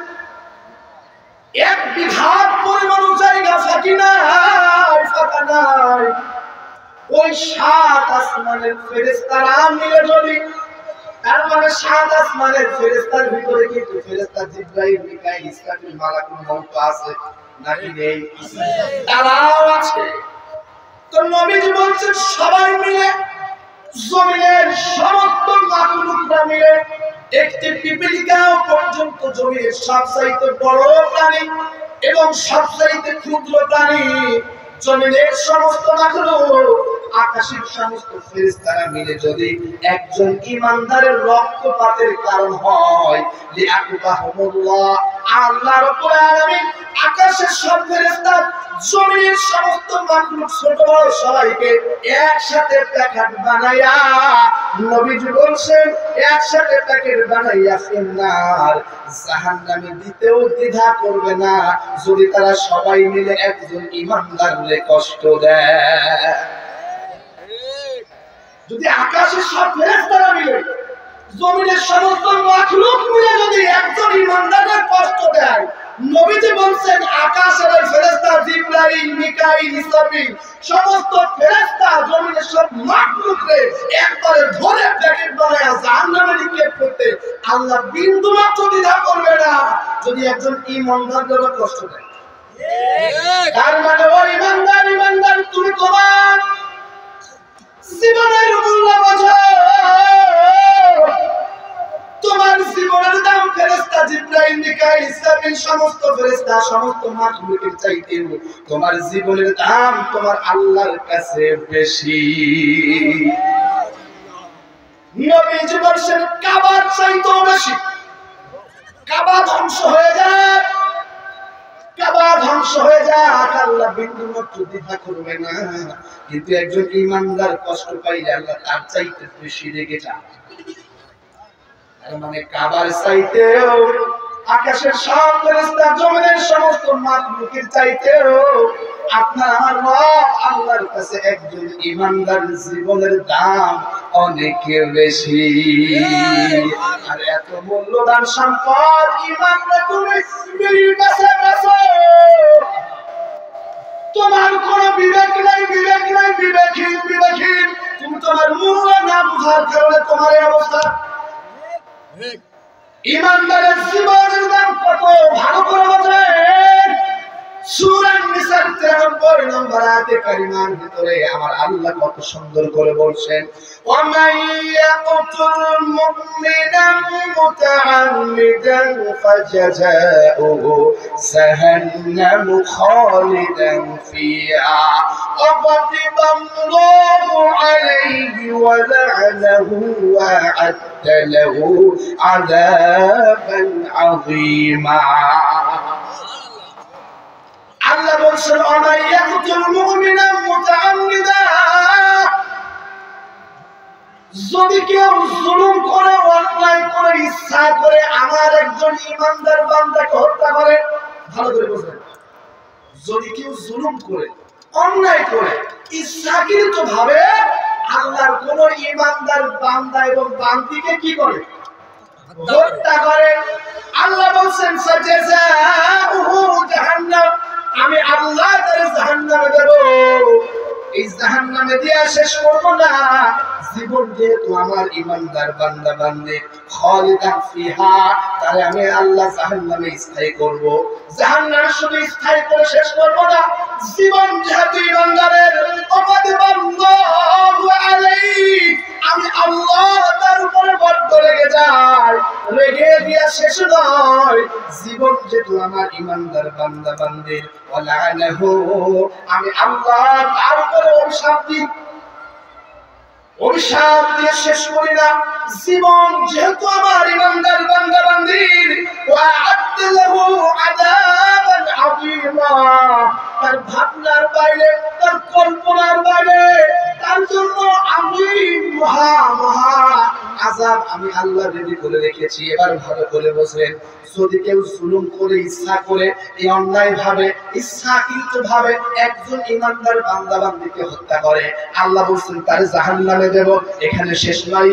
এক বিঘা পরিমাণ জায়গা ফাঁকা নাই। ওই সাত আসমানের ফেরেশতারা মিলে যদি, তার মানে সাত আসমানের ফেরেশতার ভিতরে কিন্তু ফেরেশতা জিবরাইল, মিকাইল, ইসরাফিল, মালাকুল মউত আছে নাকি নেই? তারাও আছে। তো নবীজি বলছেন, সবাই মিলে, জমিনের সমস্ত মাখলুকরা মিলে, একটি পিপীলিকাও পর্যন্ত জমিনের সবচাইতে বড় প্রাণী এবং সবচাইতে ক্ষুদ্র প্রাণী, জমিনের সমস্ত মাখলুক, আকাশের সমস্ত ফেরেশতারা মিলে যদি একজন ইমানদারের রক্তপাতের কারণ হয়, লিআকুবাহুমুল্লাহ, আল্লাহ রাব্বুল আলামিন আকাশের সব ফেরেশতা, জমিনের সমস্ত মাখলুক, ছোট বড় সবাইকে একসাথে প্যাকেট বানাইয়া, নবীজি বলছেন, একসাথে প্যাকেট বানাইয়া ফিন্নার, জাহান্নামে দিতেও দ্বিধা করবে না যদি তারা সবাই মিলে একজন ইমানদারকে কষ্ট দেয়। যদি আকাশের সব ফেরেশতারা মিলে, জমিনের সমস্ত মাখলুক মিলে যদি একজন ইমানদারের কষ্ট দেয়, নবীজি বলছেন, আকাশের ফেরেশতা জিবরাইল, মিকাইল, ইসরাফিল, সমস্ত ফেরেশতা জমিনের সব মাখলুককে একবারে ধরে প্যাকেট বানায়া জাহান্নামে নিক্ষেপ করতে আল্লাহ বিন্দু মাত্র দ্বিধা করবে না যদি একজন ইমানদারের কষ্ট দেয়। তার মানে ও ইমানদার, তুমি তোমার জীবনের মূল্য বোঝো। তোমার জীবনের দাম ফেরেশতা জিবরাইল, মিকাইল, ইসরাফিল, সমস্ত ফেরেশতা, সমস্ত মাখলুকের চাইতে তোমার জীবনের দাম তোমার আল্লাহর কাছে বেশি। নবীজি বলেছেন, কাবার চাইতেও বেশি। কাবা ধ্বংস হয়ে যায়, কাবা ধ্বংস হয়ে যাক, আল্লাহ বিন্দু মাত্র দ্বিধা করবে না। কিন্তু একজন ইমানদার কষ্ট পাইলে আল্লাহ তার চাইতে বেশি রেগে যান। মানে কাবার চাইতেও, আকাশের সব ফেরেশতা, জমিনের সমস্ত মাখলুকের চাইতেও আপনার আমার রব আল্লাহর কাছে একজন ইমানদার জীবনের দাম অনেক বেশি। আর এত মূল্যবান সম্পদ ইমানরা তুমি নবীর কাছে বেচো। তোমার কোনো বিবেক নাই, বিবেকহীন তুমি তোমার মূল্য না বুঝার কারণে তোমার এই অবস্থা। ইমানদারের জীবনের দাম কত ভালো করে বোঝেন। সূরা নিসার 93 নম্বর আয়াতে কারিমার ভিতরে আমার আল্লাহ কত সুন্দর করে বলছেন, ওয়া মাইয়াকুতুল মুমিনান মুতাআম্মিদান ফাজাযাউহু জাহান্নাম খালিদান ফিহা ওয়া গাদিবাল্লাহু আলাইহি ওয়া লা'নাহু ওয়া আ'আদ্দা লাহু আযাবান আযীমা। আল্লাহ বলছেন, অমাইয়াকুতুল মুমিনা মুতাআম্মিদা, যদি কেউ জুলুম করে, অন্যায় করে, ইচ্ছা করে আমার একজন ঈমানদার বান্দাকে হত্যা করে, ভালো করে বুঝেন, যদি কেউ জুলুম করে, অন্যায় করে, ইচ্ছাকৃত ভাবে আল্লাহর কোন ঈমানদার বান্দা এবং বান্দিকে কি করে, হত্যা করে, আল্লাহ বলছেন সাজাযাউহু জাহান্নাম, আমি আল্লাহ তারে জাহান্নামে দেব। এই জাহান্নামে দিয়া শেষ করব না, জীবন যেহেতু আমার ঈমানদার বান্দা বান্দী খালিদান ফিহা, তারে আমি আল্লাহ জাহান্নামে স্থায়ী করব। জাহান্নামে শুধু স্থায়ী করে শেষ করব না, জীবন যেহেতু ঈমানদারের অবাদবাল্লাহু আলাইহি, আমি আল্লাহ তার উপরে বড্ড রেগে যাই, রেগে দিয়া শেষ নয়, জীবন যেহেতু আমার ঈমানদার বান্দা বান্দির ওয়ালানাহু, আমি আল্লাহ তার উপরে অভিশাপ দিয়ে শেষ করি না, জীবন যেহেতু আমার ঈমানদার বান্দা বান্দির ওয়া আ'আদ্দা লাহু আযাবান আযীমা, তার ভাবনার বাইরে, তার কল্পনার বাইরে তার জন্য আমি মহা আযাব আমি আল্লাহ রেডি করে রেখেছি। এবার ভালো করে বলেন, যদি কেউ জুলুম করে, ইচ্ছা করে, এই অন্যায় ভাবে, ইচ্ছাকৃত ভাবে একজন ঈমানদার বান্দা বান্দীকে হত্যা করে, আল্লাহ বলছেন তারে জাহান্নামে দেব। এখানে শেষ নয়,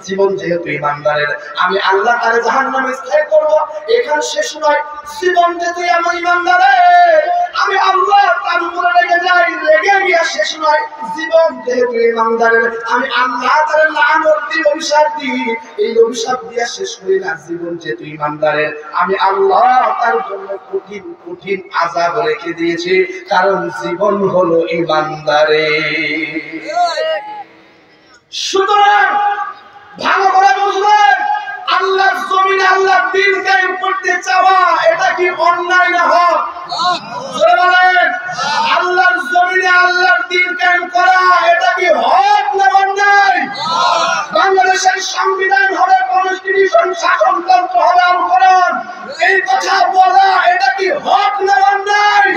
জীবন যেহেতু ঈমানদারের, আমি আল্লাহ তারে জাহান্নামে স্থায়ী করব। এখানে শেষ নয়, জীবন যেহেতু আমার ঈমানদারের, আমি আল্লাহ তার উপরে রেগে যাই, রেগে গিয়া শেষ নয়, জীবন যেহেতু ঈমানদারের, আমি আল্লাহ তারে লানত দিই, অভিশাপ দিই। এই অভিশাপ দিয়া শেষ করি না, জীবন যেহেতু ঈমানদারের, আমি আল্লাহ তার জন্য কঠিন কঠিন আযাব রেখে দিয়েছি, কারণ জীবন হলো ঈমানদারের। সুতরাং ভালো করে বুঝবেন, আল্লাহর জমিনে আল্লাহর দ্বীন কায়েম করতে চাওয়া এটা কি অন্যায় না হক? বলেন, আল্লাহর জমিনে আল্লাহর দ্বীন কায়েম করা এটা কি হক না অন্যায়? বাংলাদেশের সংবিধান হবে, কনস্টিটিউশন, শাসনতন্ত্র হবে আল-কোরআন, এই কথা বলা এটা কি হক না অন্যায়?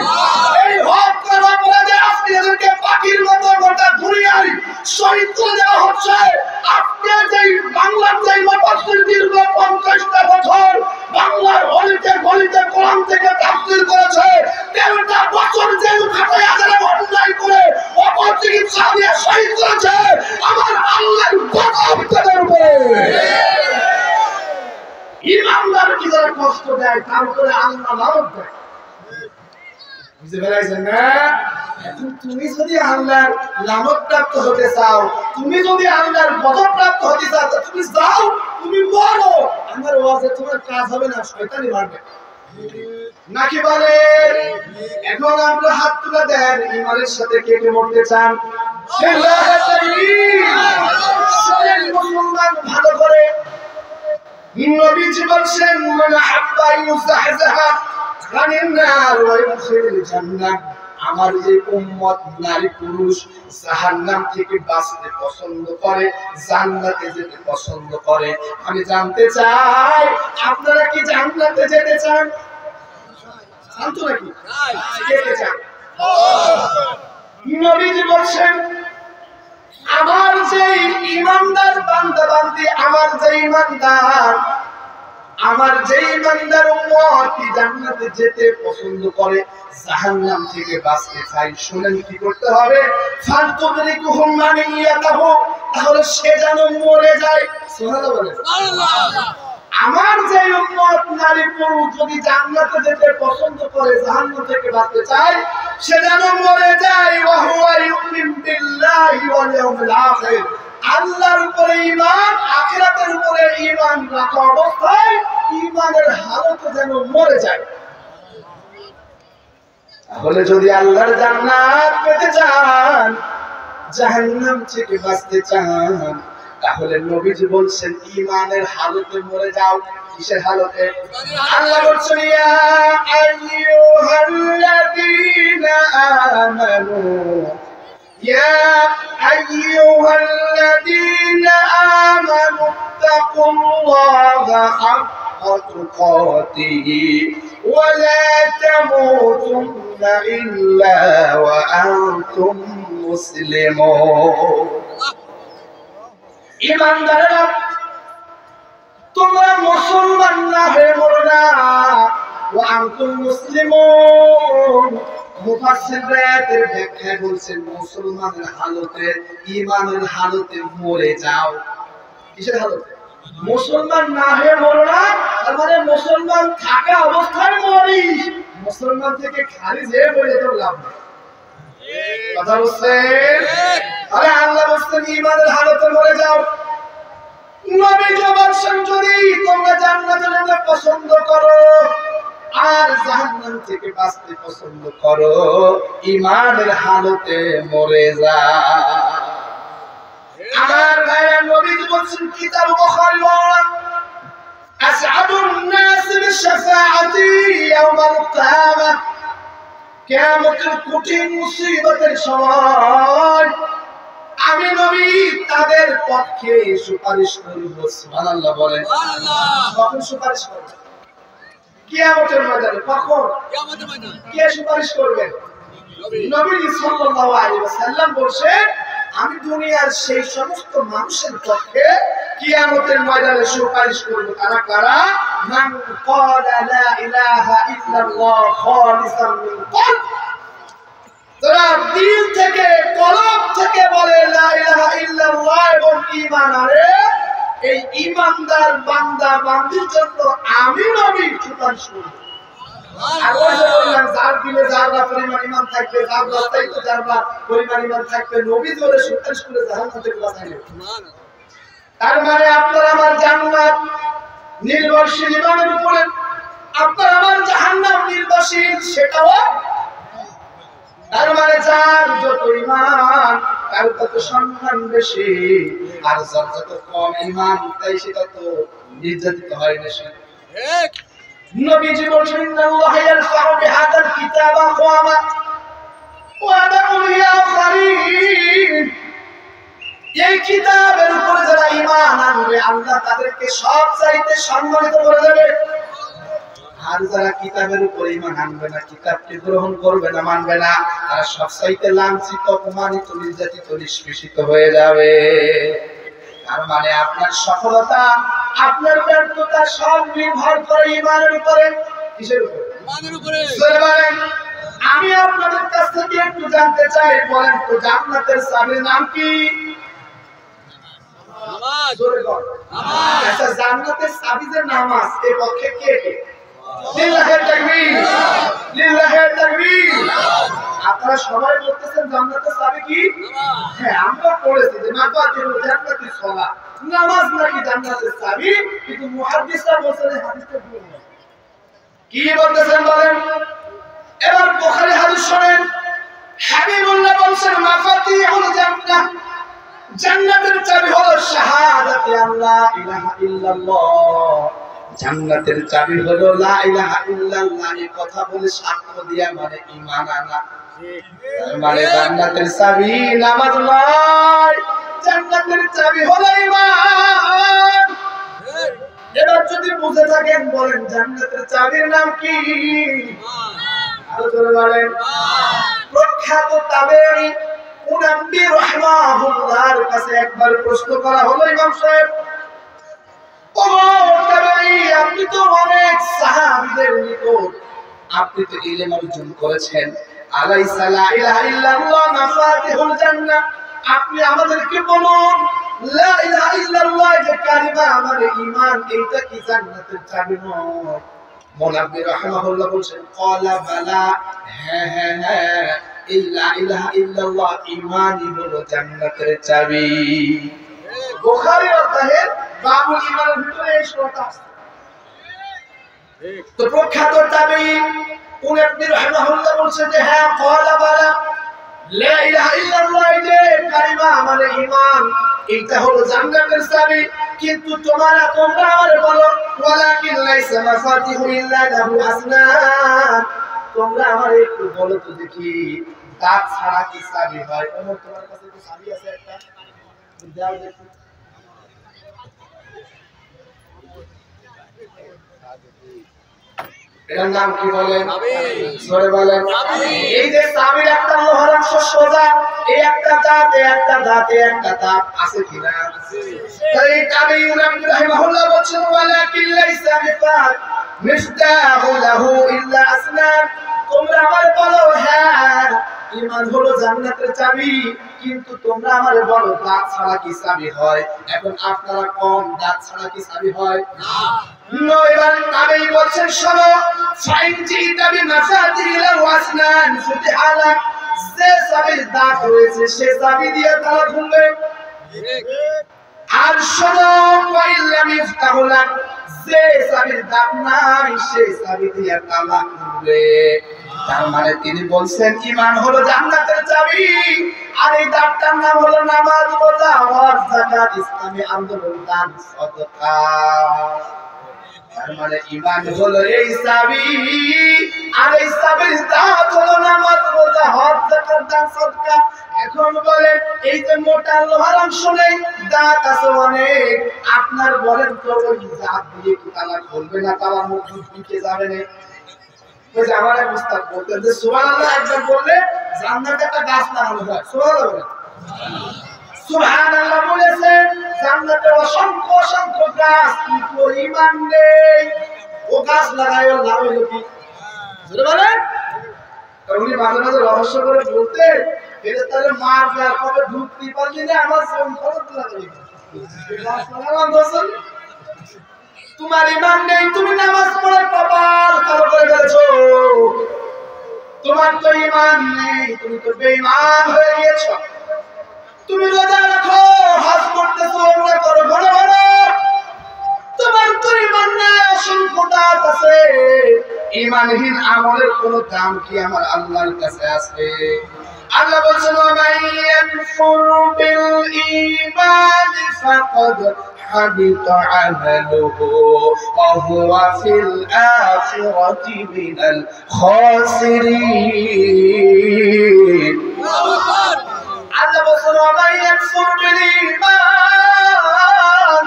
এই হক করা অপরাধে আজকে এদেরকে পাখির মতো গোটা দুনিয়ায় শহীদ করে দেওয়া হচ্ছে। আজকে যেই বাংলার যেই মুফাসসির দীর্ঘ 50টা বছর বাংলার অলিতে গলিতে কোরআন থেকে তাফসীর করেছে, 13টা বছর জেল খাটায় যারা অন্যায় করে অপচিকিৎসা দিয়ে শহীদ করেছে, আমার আল্লাহর গজব তাদের উপরে। ইমানদার কি যারা কষ্ট দেয়, তার উপরে আল্লাহ লানত দেয়। বুঝতে পেরেছেন না? তুমি যদি আল্লাহর লানত প্রাপ্ত হতে চাও, তুমি যদি আল্লাহর গজব প্রাপ্ত হতে চাও, তুমি যাও, তুমি মরো, আমার ওয়াজে তোমার কাজ হবে না, শয়তানি মারবে নাকি বলে? এখন আমরা হাত তুলে দেন, ইমানের সাথে কেটে মরতে চান? মুসলমান ভালো করে নবীজি বলছেন, মান হাব্বা ইউজাহজাহা আনিন নার ওয়া ইউদখিলুল জান্নাহ, আমার যে উম্মত নারী পুরুষ জাহান্নাম থেকে বাঁচতে পছন্দ করে, জান্নাতে যেতে পছন্দ করে, আমি জানতে চাই আপনারা কি জান্নাতে যেতে চান? জানতো নাকি? যেতে চান? নবীজি বলছেন, আমার যে ঈমানদার বান্দা বান্দি, আমার যে ঈমানদার উম্মত কি জান্নাতে যেতে পছন্দ করে, জাহান্নাম থেকে বাঁচতে চাই, শুনেন কি করতে হবে? ফালতুদরিকুহুম মানিয়াতাহু, তাহলে সে যেন মরে যায়। সুবহানাল্লাহ বলেন। আমার যে উম্মত নারী পুরুষ যদি জান্নাতে যেতে পছন্দ করে জাহান্নাম থেকে বাঁচতে চায় সে যেন মরে যায় ওয়া হুয়া ইউমিন বিল্লাহি ওয়াল ইয়াউমিল আখির আল্লাহর উপরে ঈমান আখিরাতের উপরে ঈমান রাখা অবস্থায় ঈমানের হালতে যেন মরে যায়। তাহলে যদি আল্লাহর জান্নাত পেতে চান জাহান্নাম থেকে বাঁচতে চান তাহলে নবীজি বলছেন ঈমানের হালতে মরে যাও। কিসের হালতে? আল্লাহ বলছেন ইয়া আইয়ুহাল্লাযীনা আমানু ইয়া আইয়ুহাল্লাযীনা আমানু তাকুল্লাহা হাক্কা তুকাতিহি ওয়া লা তামুতুন্না ইল্লা ওয়া আনতুম মুসলিমুন। ঈমানদারেরা তোমরা মুসলমান না হয়ে মরো না। ওয়া আনতুম মুসলিমুন মুফাসসিরদের ব্যাখ্যায় বলছেন মুসলমানের হালতে ঈমানের হালতে মরে যাও। কিসের হালতে? মুসলমান না হয়ে মরো না, তার মানে মুসলমান থাকা অবস্থায় মরিস। মুসলমান থেকে খালি যে মরে তো লাভ নেই। কথা বুঝছেন? আরে আল্লাহ বলছেন ঈমানের হালতে মরে যাও। নবী বলছেন যদি তোমরা জান্নাতে যেতে পছন্দ করো আর জাহান্নাম থেকে বাঁচতে পছন্দ করো ঈমানের হালতে মরে যাও। আমার ভাইরা নবী বলছেন কিতাব বুখারী আসআদুন নাস বিশফাআতি ইয়াউমাল কিয়ামাহ কিয়ামতের কঠিন মুসিবতের সময় আমি নবী তাদের পক্ষে সুপারিশ করব। সুবহানাল্লাহ বলেন। কখন সুপারিশ করব? কিয়ামতের ময়দানে। কখন? কিয়ামতের ময়দানে। কে সুপারিশ করবেন? নবী সাল্লাল্লাহু আলাইহি ওয়াসাল্লাম বলেন আমি দুনিয়ার সেই সমস্ত মানুষের পক্ষে কিয়ামতের ময়দানে সুপারিশ করব। কারা কারা? মান ক্বালা লা ইলাহা ইল্লাল্লাহ খালিসান মিন কলব, যারা দিল থেকে কলব থেকে বলে লা ইলাহা ইল্লাল্লাহ এবং ঈমান আনে, এই ঈমানদার বান্দা বান্দির জন্য আমি নবী সুপারিশ করব। আর ওই যে বললাম যার দিলে যারা পরিমাণ ঈমান থাকবে, যার রাস্তায় তো যারা পরিমাণ ঈমান থাকবে নবী জোরে সুপারিশ করে জাহান্নাম থেকে বাঁচাইবে। তার মানে আপনার আমার জান্নাত নির্ভরশীল ঈমানের উপরে, আপনার আমার জাহান্নাম নির্ভরশীল সেটাও। তার মানে যার যত ঈমান তার তত সম্মান বেশি, আর যার যত কম ঈমান তাই সে তত নির্যাতিত হয় বেশি। নবীজি বলেছেন আল্লাহ ইয়ারফাউ বিহাদাল কিতাব আকওয়ামা ওয়া ইয়াদউ আখারিন, এই কিতাবের উপরে যারা ঈমান আনবে আল্লাহ তাদেরকে সবচাইতে সম্মানিত করে দেবে। আর যারা কিতাবের উপর ঈমান আনবে না, কিতাবকে গ্রহণ করবে না, মানবে না, তারা সবচাইতে লাঞ্ছিত, অপমানিত, নির্যাতিত, নিষ্পেষিত হয়ে যাবে। তার মানে আপনার সফলতা আপনার ব্যর্থতা সব নির্ভর করে ঈমানের উপরে। কিসের উপরে? ঈমানের উপরে। বলেন আমি আপনাদের কাছ থেকে একটু জানতে চাই, বলেন তো জান্নাতের চাবির নাম কি? নামাজ। জোরে বল। নামাজ। আচ্ছা জান্নাতের চাবি যে নামাজ, এই পক্ষে কে কে? লিল্লাহি তাকবীর, লিল্লাহি তাকবীর। আপনারা সবাই বলতেছেন জান্নাতের চাবি কি? নামাজ। হ্যাঁ আমরা পড়েছি যে মাফাতিহুল জান্নাতি সালাত, নামাজ নাকি জান্নাতের চাবি, কিন্তু মুহাদ্দিসরা বলেন হাদিসটা ভুল। কি বলতেছেন বলেন? এবার বুখারী হাদিস শুনেন। হাবিবুল্লাহ বলেন মাফাতিহুল জান্নাহ, জান্নাতের চাবি হলো শাহাদাতি আল্লা ইলাহা ইল্লাল্লাহ। জান্নাতের চাবি হলো লা ইলাহা ইল্লাল্লাহ, এই কথা বলে সাক্ষ্য দিয়া মানে ঈমান আনা। মানে জান্নাতের চাবি নামাজ নয়, জান্নাতের চাবি হলো ঈমান। এবার যদি বুঝে থাকেন বলেন জান্নাতের চাবির নাম কি? আরো জোরে বলেন। প্রখ্যাত তাবেঈ মুনাব্বি রাহিমাহুল্লাহর কাছে একবার প্রশ্ন করা হলো, ইমাম সাহেব আপনি তো অনেক সাহাবীদের নিকট আপনি তো ইলম অর্জন করেছেন, আলাইসা লা ইলাহা ইল্লাল্লাহ মাফাতিহুল জান্নাহ, আপনি আমাদেরকে বলুন লা ইলাহা ইল্লাল্লাহ যে কালিমা আমার ঈমান এটা কি জান্নাতের চাবি নয়? মুনাব্বির রাহিমাহুল্লাহ বলেন ক্বালা বালা, হ্যাঁ হ্যাঁ হ্যাঁ, এই লা ইলাহা ইল্লাল্লাহ ঈমানই হলো জান্নাতের চাবি। বুখারী অধ্যায়ের বাবুল ঈমানের ভিতরে এই শ্লোকটা আছে। তো প্রখ্যাত তাবেঈ মুনাব্বির রাহিমাহুল্লাহ বলেন যে হ্যাঁ ক্বালা বালা, লা ইলাহা ইল্লাল্লাহ যে কালিমা আমার ঈমান এটা হলো জান্নাতের চাবি, কিন্তু তোমরা আমারে বলো ওয়ালাকিন লাইসা মাফাতিহু ইল্লা লাহু আসনান, তোমরা আমারে একটু বলো তো দেখি দাঁত ছাড়া কি চাবি হয়? তোমার কাছে কি চাবি আছে একটা? দাও দেখি। এর নাম কি বলেন? জোরে বলেন। এই যে চাবির একটা লোহার অংশ সোজা, এই একটা দাঁত, এই একটা দাঁত, এই একটা দাঁত আছে কিনা? এই তাবেঈ মুনাব্বির রাহিমাহুল্লাহ বলেন ওয়ালাকিন লাইসা বিফাত মিফতাহু লাহু ইল্লা আসনান, তোমরা আমারে বলো হ্যাঁ ঈমান হলো জান্নাতের চাবি, কিন্তু তোমরা আমারে বলো দাঁত ছাড়া কি চাবি হয়? এখন আপনারা কোন দাঁত ছাড়া কি চাবি হয়? না। নয়বার তাবেঈ বলেন শোনো, ফাইন জিতা বিমাফাতিহিল ওয়াসনান ফুতিহালা, যে চাবির দাঁত রয়েছে সে চাবি দিয়ে তালা খুলবে। আর শোনো ওয়াইল্লাম ইফতাহুলা, যে চাবির দাঁত নাই সে চাবি দিয়ে তালা খুলবে। তার মানে তিনি বলছেন ঈমান হলো জান্নাতের চাবি, আর এই দাঁতটার নাম হলো নামাজ, রোজা, হজ, যাকাত, ইসলামী আন্দোলন, দান, সাদকা। তার মানে ঈমান হলো এই চাবি, আর এই চাবির দাঁত হলো নামাজ, রোজা, হজ, যাকাত, দান, সাদকা। এখন বলেন এই যে মোটা লোহার অংশ নেই, দাঁত আছে অনেক, আপনার বলেন তো ওই দাঁত দিয়ে কি তালা খুলবে না তালার মধ্যে ঢুকে যাবে না? ওই যে আমার এক উস্তাদ বলতেন যে সুবহানাল্লাহ একবার বললে জান্নাতে একটা গাছ লাগানো হয়। সুবহানাল্লাহ বলেন। সুবহানাল্লাহ বলেছেন জান্নাতে অসংখ্য অসংখ্য গাছ, কিন্তু ঈমান নেই, ও গাছ লাগায়ও লাভ হলো কি? জোরে বলেন। উনি মাঝে মাঝে রহস্য করে বলতেন এটা তাহলে মার গাছ কবে ঢুকতে পারলি না আমার জীবন খরচ লাগাবি গাছ লাগালাম দোষণ। তোমার ঈমান নেই, তুমি নামাজ পড়ে কপাল কালো করে ফেলেছো, তোমার তো ঈমান নেই, তুমি তো বেঈমান হয়ে গিয়েছো। তুমি রোজা রাখো, হজ করতেছো, ওমরা করো, ঘরে ঘরে, তোমার তো ঈমান নাই, অসংখ্য দাঁত আছে, ঈমানহীন আমলের কোনো দাম কি আমার আল্লাহর কাছে আছে? আল্লাহ বলছেন ওয়ামান ইয়াকফুর বিল ঈমান ফাকাদ হাবিতা আমালুহু ওয়া হুয়া ফিল আখিরাতি মিনাল খাসিরিন। আল্লাহ বলছেন ওয়ামান ইয়াকফুর বিল ঈমান,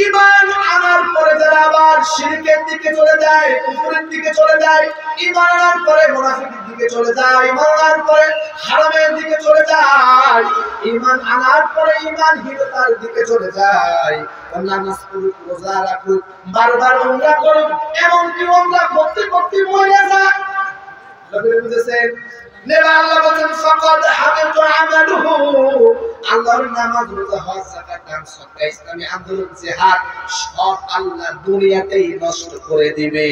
ঈমান আনার পরে যারা আবার শিরকের দিকে চলে যায়, কুফরের দিকে চলে যায়, ঈমান আনার পরে মুনাফিকের দিকে চলে যায়, ঈমান আনার পরে হারামের দিকে চলে যায়, ঈমান আনার পরে ঈমানহীনতার দিকে চলে যায়, নামাজ পড়ুক, রোজা রাখুক, বারবার উমরা করুক, এমনকি উমরা করতে করতে মরে যায়। বুঝেছেন? আল্লাহ বলেন ফাকাদ হাবিতা আমালুহু, আল্লাহর নামাজ, রোজা, হজ, যাকাত, দান, সাদকা, ইসলামী আন্দোলন, জিহাদ সব আল্লাহ দুনিয়াতেই নষ্ট করে দিবে।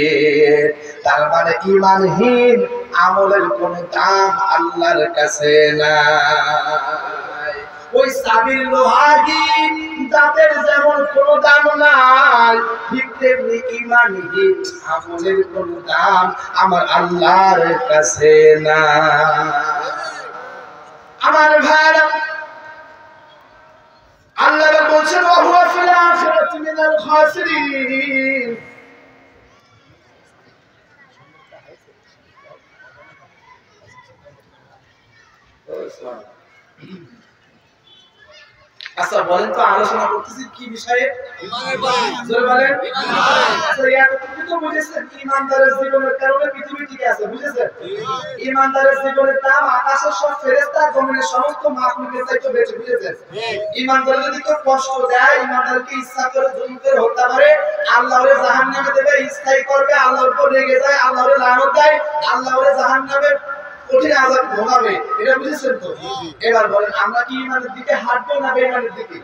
তার মানে ঈমানহীন আমলের কোনো দাম আল্লাহর কাছে নাই। ওই চাবির লোহাহীন দাঁতের যেমন কোনো দাম নাই, ঠিক তেমনি ঈমানহীন আমলের কোনো দাম আমার আল্লাহর কাছে নাই। আমার ভাইরা, আল্লাহ বলছেন ওয়া হুয়া ফিল আখিরাতি মিনাল খাসিরিন। আচ্ছা বলেন তো আলোচনা করতেছি কি বিষয়ে? ঈমানের ব্যাপারে। জোরে বলেন। আচ্ছা এতটুকু তো বুঝেছেন ঈমানদারের জীবনের কারণে পৃথিবী টিকে আছে, বুঝেছেন? ঈমানদারের জীবনের দাম আকাশের সব ফেরেশতা, জমিনের সমস্ত মাখলুকের চাইতে বেশি, বুঝেছেন? ঈমানদার যদি কেউ কষ্ট দেয়, ঈমানদারকে ইচ্ছা করে জুলুম করে হত্যা করে, আল্লাহ ওরে জাহান্নামে দেবে, স্থায়ী করবে, আল্লাহর উপর রেগে যায়, আল্লাহ ওরে লানত দেয়, আল্লাহ ওরে জাহান্নামে কঠিন আযাব ভোগাবে, এটা বুঝেছেন তো? এবার বলেন আমরা কি ঈমানের দিকে হাঁটবো না বেঈমানের দিকে?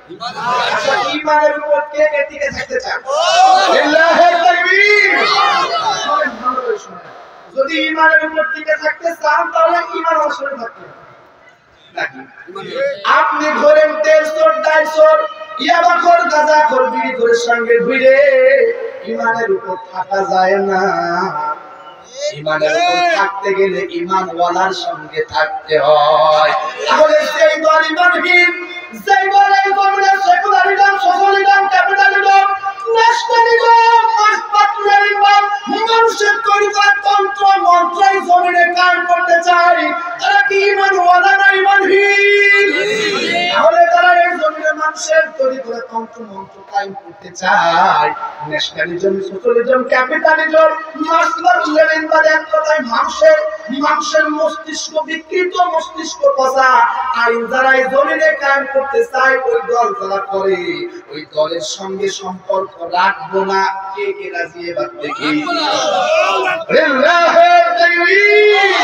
আচ্ছা ঈমানের উপর কে কে টিকে থাকতে চান? লিল্লাহি তাকবীর। শুনেন ভালো করে শুনেন, যদি ঈমানের উপর টিকে থাকতে চান তাহলে ঈমান অবশ্যই থাকতে হবে নাকি? আপনি ধরেন তেল চোর, ডাল চোর, ইয়াবাখোর, গাঁজাখোর, বিড়িখোরের সঙ্গে ঘুরে ঈমানের উপর থাকা যায় না। ঈমানের উপর থাকতে গেলে ঈমানওয়ালার সঙ্গে থাকতে হয়। তাহলে সেই দল ঈমানহীন, সেই দল এই ধরনের সেকুলারিজম, সোশ্যালিজম, ক্যাপিটালিজম, ন্যাশনালিজম, পাট্রিয়ালিজম, মানুষের তৈরি করা তন্ত্র মন্ত্রাই জমিনে কায়েম করতে চায়, তারা কি ঈমানওয়ালা না ঈমানহীন? তাহলে তারা এই জমিনে মানুষের তৈরি করা তন্ত্র মন্ত্র কায়েম করতে চায়, ন্যাশনালিজম, সোশ্যালিজম, ক্যাপিটালিজম, মার্ক্সবাদ, এক কথায় মানুষের মস্তিষ্ক বিকৃত, মস্তিষ্ক পচা আইন যারা এই জমিনে কায়েম করতে চায়, ওই দল যারা করে, ওই দলের সঙ্গে সম্পর্ক রাখবো না। কে কে রাজি? এবার দেখি লিল্লাহি তাকবীর।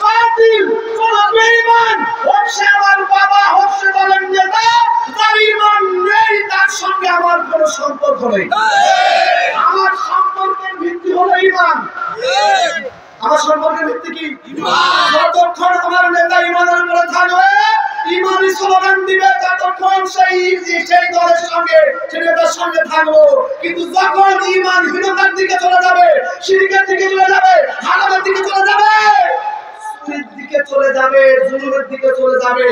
বাতিল কোন বেঈমান হোক সে আমার বাবা, হোক সে বলেন নেতা, যার ঈমান নেই তার সঙ্গে আমার কোনো সম্পর্ক নেই। আমার সম্পর্কের ভিত্তি হলো ঈমান। আমার সম্পর্কের ভিত্তি কি? ঈমান। যতক্ষণ আমার নেতা ঈমানের উপরে থাকবে, ঈমানি স্লোগান দিবে, ততক্ষণ সেই দলের সঙ্গে, সেই নেতার সঙ্গে থাকবো। কিন্তু যখন ঈমানহীনতার দিকে চলে যাবে, শিরকের দিকে চলে যাবে, হারামের দিকে চলে যাবে, চুরির দিকে চলে যাবে, জুলুমের দিকে চলে যাবে,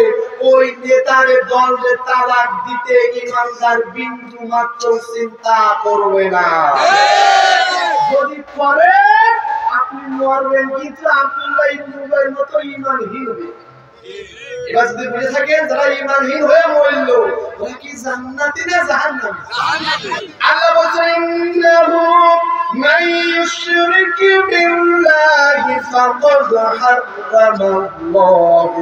ওই নেতারে দলরে তালাক দিতে ঈমানদার বিন্দু মাত্র চিন্তা করবে না। যদি করে আপনি মরবেন, কিন্তু আব্দুল্লাহ ইবনে উবাইয়ের মতো ঈমানহীন হবে। এবার যদি বুঝে থাকেন যারা ঈমানহীন হয়ে মরল, ওরা কি জান্নাতি না জাহান্নামী? আল্লাহ বলেন ইন্নাহু মান ইউশরিক বিল্লাহি ফাকাদ হারামাল্লাহু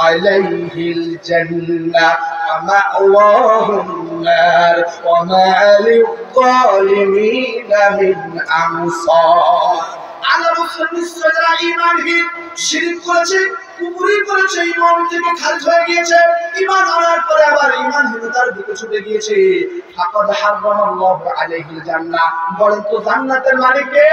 আলাইহিল জান্নাহ ওয়া মা'ওয়াহুন নার ওয়া মা লিয-যালিমিনা মিন আনসার। আল্লাহ বলেন নিশ্চয় যারা ঈমানহীন, শিরক করেছে, কুফরি করেছে, ঈমান থেকে খারিজ হয়ে গিয়েছে, ঈমান আনার পরে আবার ঈমানহীনতার দিকে ছুটে গিয়েছে, ফাকাদ হারামাল্লাহু আলাইহিল জান্নাহ। বলেন তো জান্নাতের মালিক কে?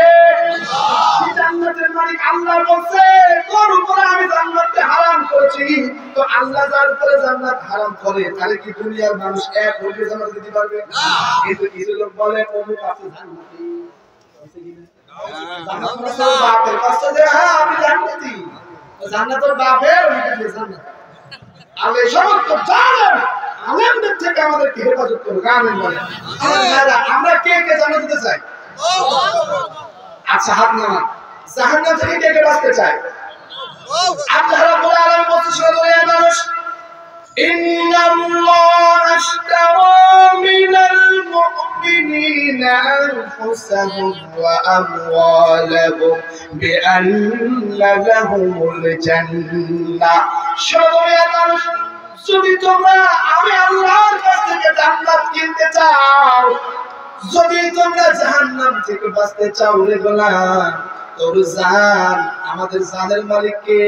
এই জান্নাতের মালিক আল্লাহ বলছে, তোর উপরে আমি জান্নাতকে হারাম করেছি। তো আল্লাহ যার উপরে জান্নাত হারাম করে, তাহলে কি দুনিয়ার মানুষ এক হয়ে জান্নাত দিতে পারবে? না। কিন্তু কিছু লোক বলে অমুক আছে জান্নাতি, বাপের কাছে যে হ্যাঁ আমি জান্নাতি, জান্নাতের বাপের জান্নাত। আর এই সমস্ত জালেম আলেমদের থেকে আমাদেরকে হেফাজত করুক, আমিন বলেন। আমরা কে কে জান্নাত দিতে চাই? আচ্ছা হাত নামান। জাহান্নাম থেকে কে কে বাঁচতে চায়? আল্লাহ রাব্বুল আলামিন বলছেন সূরা দুনিয়ার মানুষ, ইন্নাল্লাহা আশতারা মিনাল মুমিনিনা আনফুসাহুম ওয়া আমওয়ালাহুম বিআন্না লাহুমুল জান্নাহ। সূরা দুনিয়ার মানুষ, যদি তোমরা আমি আল্লাহর কাছ থেকে জান্নাত কিনতে চাও, যদি তোমরা জাহান্নাম থেকে বাঁচতে চাও রে গোলাম, তোর জান, আমাদের জানের মালিক কে?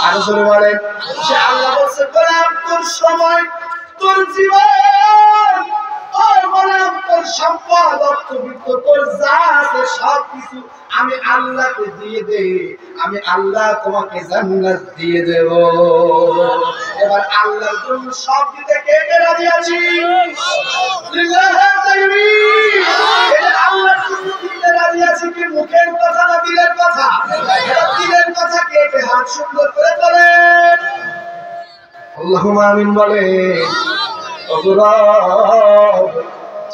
আরো জোরে বলেন। সে আল্লাহ বলছে গোলাম তোর সময়, তোর জীবন, তোর গোলাম, তোর সম্পদ, অর্থবিত্ত, তোর যা আছে সবকিছু আমি আল্লাহকে দিয়ে দে, আমি আল্লাহ তোমাকে জান্নাত দিয়ে দেব। এবার আল্লাহর জন্য সব দিতে কে কে রাজি আছি? লিল্লাহি তাকবীর। এটা আল্লাহর জন্য দিতে রাজি আছি কি মুখের কথা না দিলের কথা? এটা দিলের কথা। কে কে হাত সুন্দর করে বলেন আল্লাহুম্মা আমিন বলেন। ওগো রব,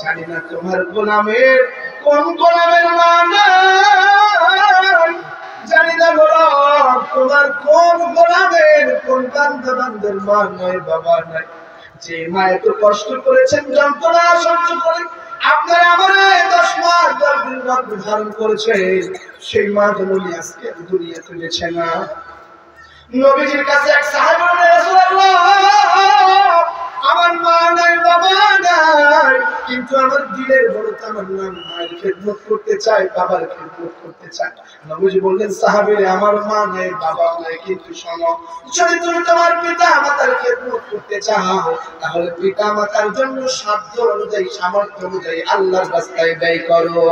জানি না তোমার গোলামের কোন গোলামের মা নাই, জানি না গোলাম তোমার কোন গোলামের কোন বান্দাদের মা নাই, বাবা নাই। যে মা এত কষ্ট করেছেন, যন্ত্রণা সহ্য করে আপনার আমার 10 মাস 10 দিন গর্ভে ধারণ করেছে, সেই মা জননী আজকে দুনিয়া তুলেছে না। নবীজির কাছে এক সাহাবী বললেন রাসূলুল্লাহ, আমার মা নাই, বাবা নাই, কিন্তু আমার দিলের বড় তামান্না মায়ের খেদমত করতে চাই, বাবার খেদমত করতে চাই। নবীজি বললেন সাহাবীরে আমার মা নাই বাবা নাই, কিন্তু শোনো যদি তুমি তোমার পিতা মাতার খেদমত করতে চাও তাহলে পিতা মাতার জন্য সাধ্য অনুযায়ী সামর্থ্য অনুযায়ী আল্লাহর রাস্তায় ব্যয় করো।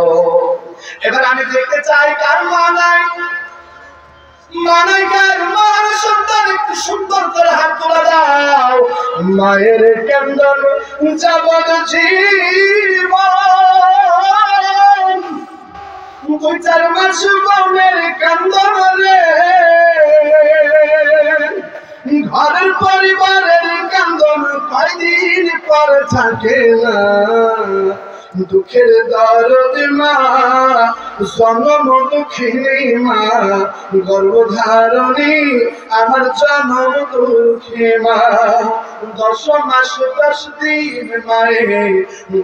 এবার আমি দেখতে চাই কার মা নাই, মানাইকার মার সন্তান একটু সুন্দর করে হাত তোলা দাও। মায়ের কান্দন যাবন জীবন, 2-4 মাস বনের কান্দন রে, ঘরের পরিবারের কান্দন কয়দিন পর থাকে না। দুঃখের দরদ মা, জনম দুঃখিনী মা, গর্ভধারণী আমার জনম দুঃখী মা। 10 মাস 10 দিন মায়ে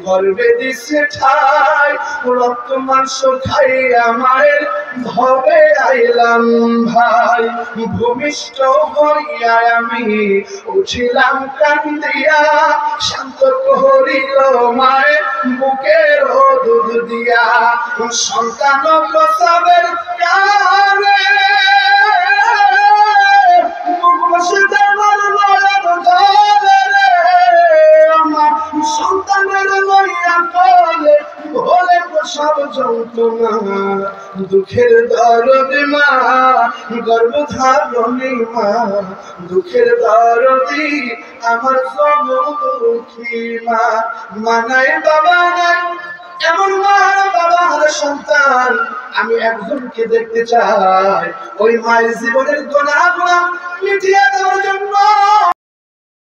গর্ভে দিছে ঠাই, রক্ত মাংস খাইয়া মায়ের ভবে আইলাম ভাই। ভূমিষ্ঠ হইয়া আমি উঠিলাম কান্দিয়া, শান্ত করিল মায়ের বুকের দুধ দিয়া। সন্তান প্রসবের কারণে বুক বসে আমার নয়ন জলে রে, আমার সন্তানের লইয়া কোলে ভোলে প্রসব যন্ত্রণা। দুঃখের দরদ মা, গর্ভধারণী মা, দুঃখের দরদি আমার জনম দুঃখী মা। মানাই বাবা নাই এমন মা বাবার সন্তান আমি একজনকে দেখতে চাই। ওই মায়ের জীবনের গুনাহগুলো মিটিয়ে দেওয়ার জন্য